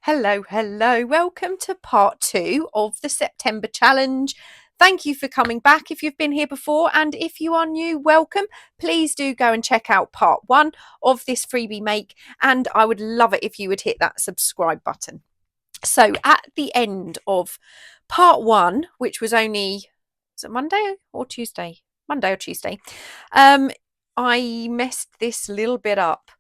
Hello, hello. Welcome to part 2 of the September challenge. Thank you for coming back if you've been here before, and if you are new, welcome. Please do go and check out part 1 of this freebie make, and I would love it if you would hit that subscribe button. So at the end of part 1, which was only, was it Monday or Tuesday? Monday or Tuesday. I messed this little bit up.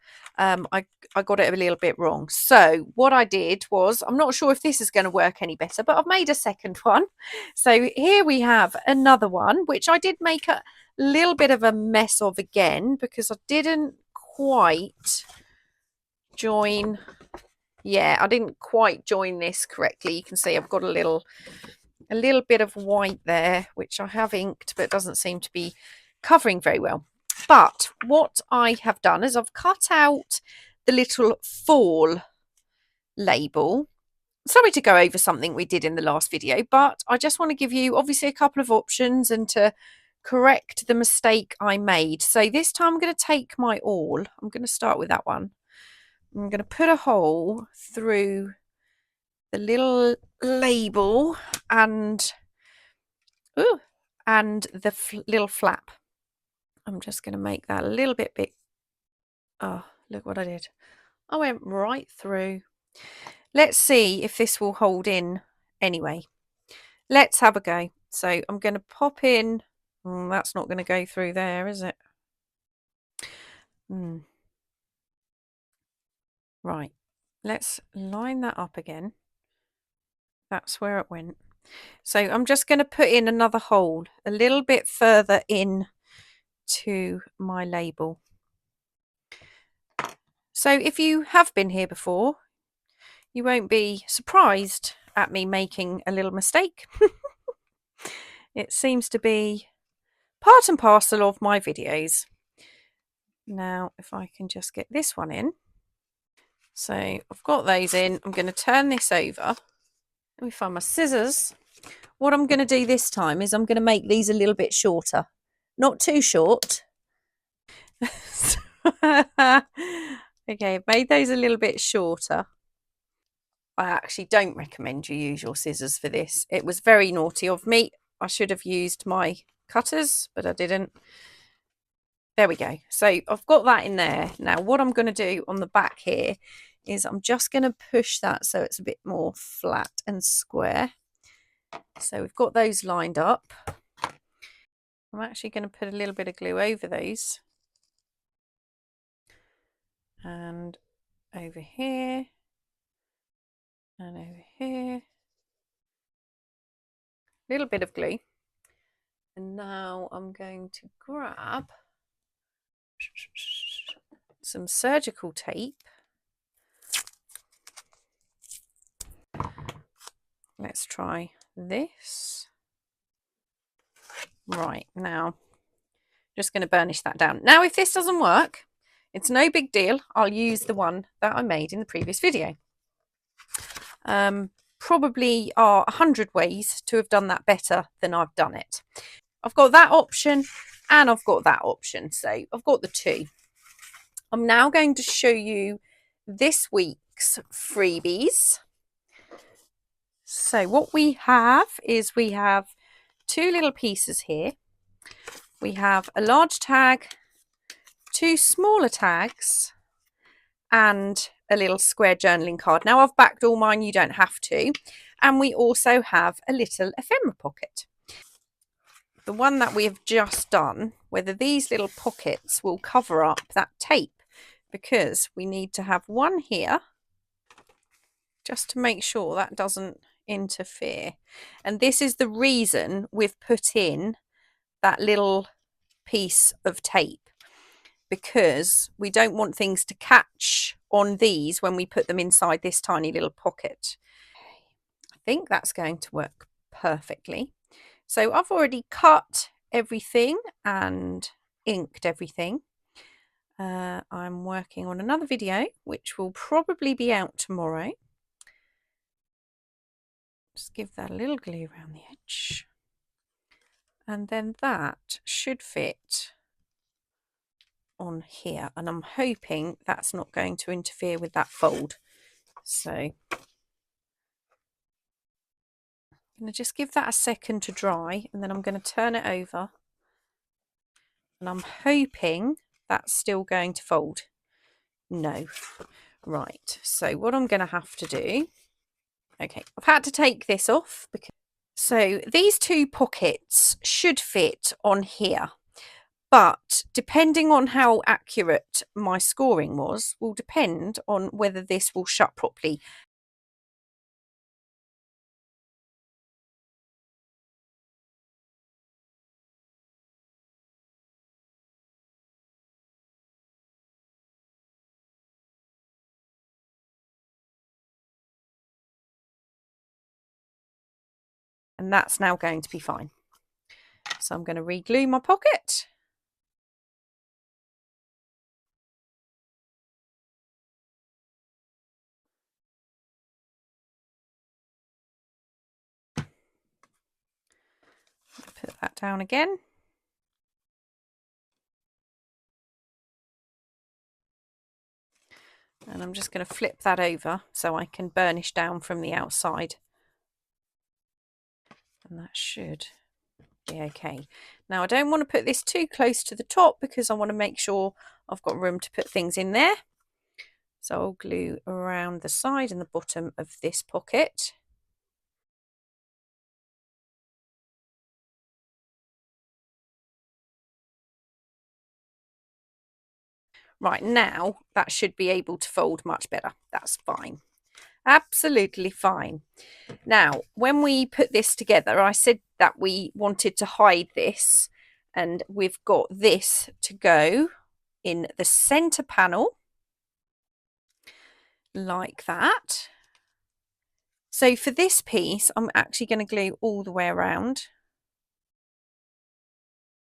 I got it a little bit wrong. So what I did was, I'm not sure if this is going to work any better, but I've made a second one. So here we have another one, which I did make a little bit of a mess of again, because I didn't quite join. Yeah, I didn't quite join this correctly. You can see I've got a little bit of white there, which I have inked, but doesn't seem to be covering very well. But what I have done is I've cut out the little fall label. Sorry to go over something we did in the last video, but I just want to give you obviously a couple of options and to correct the mistake I made. So this time I'm going to take my awl. I'm going to start with that one. I'm going to put a hole through the little label and the little flap. I'm just going to make that a little bit big. Oh, look what I did. I went right through. Let's see if this will hold in anyway. Let's have a go. So I'm going to pop in. That's not going to go through there, is it? Right. Let's line that up again. That's where it went. So I'm just going to put in another hole a little bit further in to my label. So if you have been here before, you won't be surprised at me making a little mistake. It seems to be part and parcel of my videos. Now, if I can just get this one in. So I've got those in. I'm going to turn this over. Let me find my scissors. What I'm going to do this time is I'm going to make these a little bit shorter. Not too short. Okay, I've made those a little bit shorter. I actually don't recommend you use your scissors for this. It was very naughty of me. I should have used my cutters, but I didn't. There we go. So I've got that in there. Now what I'm going to do on the back here is I'm just going to push that so it's a bit more flat and square. So we've got those lined up. I'm actually going to put a little bit of glue over those. And over here. And over here. A little bit of glue. And now I'm going to grab some surgical tape. Let's try this. Right, now just going to burnish that down. Now if this doesn't work, it's no big deal. I'll use the one that I made in the previous video. Probably are 100 ways to have done that better than I've done it. I've got that option and I've got that option. So I've got the two. I'm now going to show you this week's freebies. So what we have is we have two little pieces here. We have a large tag, two smaller tags, and a little square journaling card. Now I've backed all mine, you don't have to. And we also have a little ephemera pocket. The one that we have just done, whether these little pockets will cover up that tape, because we need to have one here just to make sure that doesn't interfere. And this is the reason we've put in that little piece of tape, because we don't want things to catch on these when we put them inside this tiny little pocket. I think that's going to work perfectly. So I've already cut everything and inked everything. I'm working on another video which will probably be out tomorrow. Just give that a little glue around the edge, and then that should fit on here, and I'm hoping that's not going to interfere with that fold. So going to just give that a second to dry, and then I'm going to turn it over, and I'm hoping that's still going to fold. No. Right, so what I'm going to have to do, okay, I've had to take this off because, so these two pockets should fit on here, but depending on how accurate my scoring was will depend on whether this will shut properly. And that's now going to be fine. So I'm going to re-glue my pocket. Put that down again. And I'm just going to flip that over so I can burnish down from the outside. And that should be okay. Now I don't want to put this too close to the top because I want to make sure I've got room to put things in there. So I'll glue around the side and the bottom of this pocket. Right, now that should be able to fold much better. That's fine. Absolutely fine. Now, when we put this together, I said that we wanted to hide this, and we've got this to go in the center panel like that. So for this piece, I'm actually going to glue all the way around.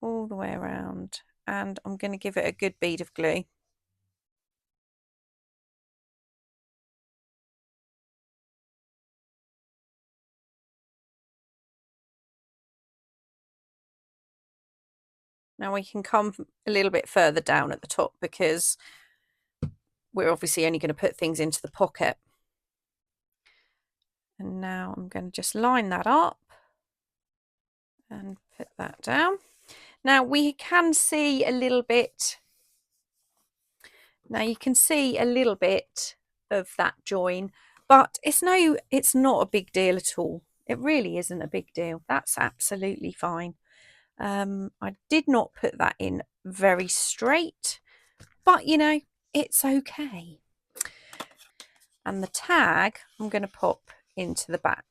All the way around. And I'm going to give it a good bead of glue. Now we can come a little bit further down at the top because we're obviously only going to put things into the pocket. And now I'm going to just line that up and put that down. Now we can see a little bit, now you can see a little bit of that join, but it's not a big deal at all. It really isn't a big deal. That's absolutely fine. I did not put that in very straight, but you know, it's okay. And the tag I'm going to pop into the back.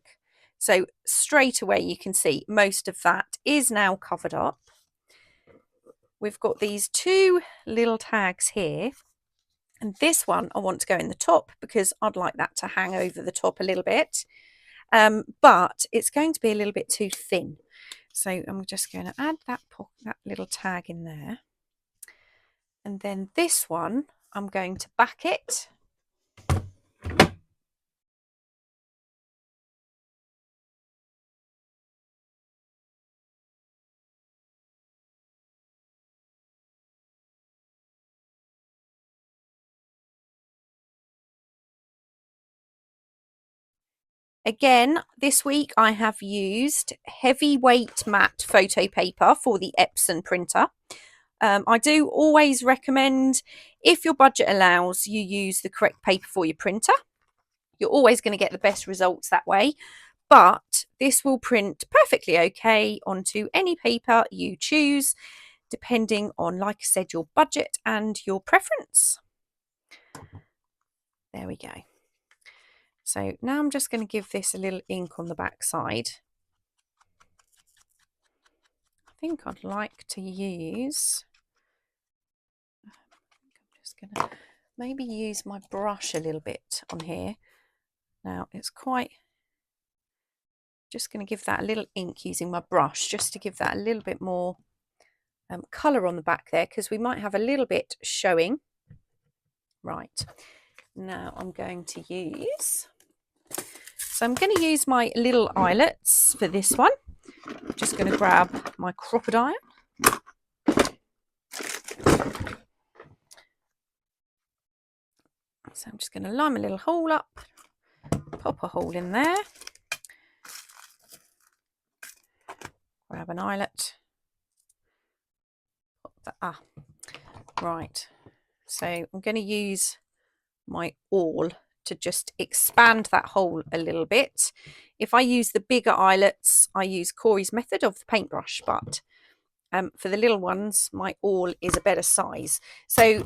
So straight away you can see most of that is now covered up. We've got these two little tags here, and this one I want to go in the top because I'd like that to hang over the top a little bit, but it's going to be a little bit too thin. So I'm just going to add that little tag in there. And then this one, I'm going to back it. Again, this week I have used heavyweight matte photo paper for the Epson printer. I do always recommend, if your budget allows, you use the correct paper for your printer. You're always going to get the best results that way, but this will print perfectly okay onto any paper you choose, depending on, like I said, your budget and your preference. There we go. So now I'm just going to give this a little ink on the back side. I think I'd like to use, I'm just going to maybe use my brush a little bit on here. Now it's quite, just going to give that a little ink using my brush just to give that a little bit more colour on the back there, because we might have a little bit showing. Right, now I'm going to use, so I'm going to use my little eyelets for this one. I'm just going to grab my crocodile. So I'm just going to line a little hole up, pop a hole in there. Grab an eyelet. Right. So I'm going to use my awl to just expand that hole a little bit. If I use the bigger eyelets, I use Corey's method of the paintbrush, but for the little ones, my awl is a better size. So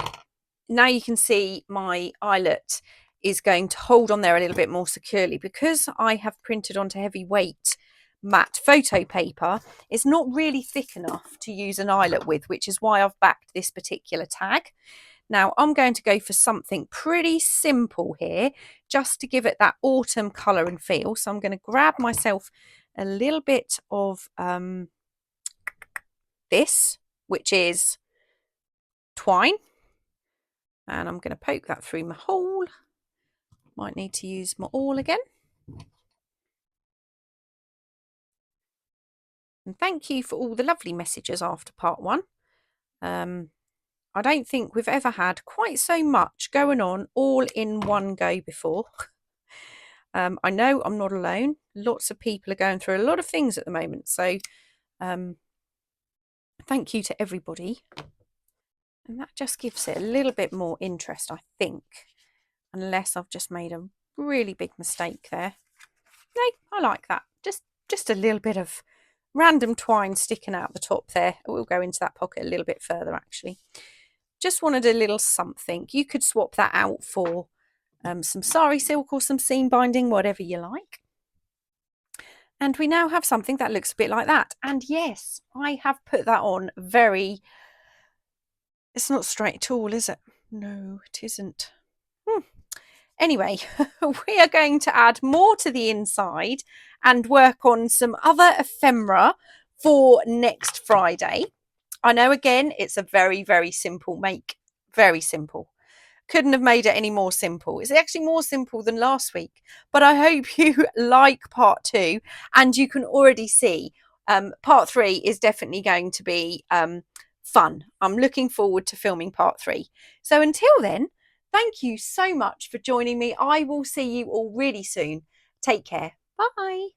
now you can see my eyelet is going to hold on there a little bit more securely because I have printed onto heavyweight matte photo paper. It's not really thick enough to use an eyelet with, which is why I've backed this particular tag. Now I'm going to go for something pretty simple here, just to give it that autumn colour and feel. So I'm going to grab myself a little bit of this, which is twine, and I'm going to poke that through my hole. Might need to use my awl again. And thank you for all the lovely messages after part 1. I don't think we've ever had quite so much going on all in one go before. I know I'm not alone. Lots of people are going through a lot of things at the moment. So thank you to everybody. And that just gives it a little bit more interest, I think. Unless I've just made a really big mistake there. No, I like that. Just a little bit of random twine sticking out the top there. We'll go into that pocket a little bit further, actually. Just wanted a little something. You could swap that out for some sari silk or some seam binding, whatever you like. And we now have something that looks a bit like that. And yes, I have put that on very... It's not straight at all, is it? No, it isn't. Anyway, we are going to add more to the inside and work on some other ephemera for next Friday. I know, again, it's a very, very simple make. Very simple. Couldn't have made it any more simple. It's actually more simple than last week. But I hope you like part 2, and you can already see part 3 is definitely going to be fun. I'm looking forward to filming part 3. So until then, thank you so much for joining me. I will see you all really soon. Take care. Bye.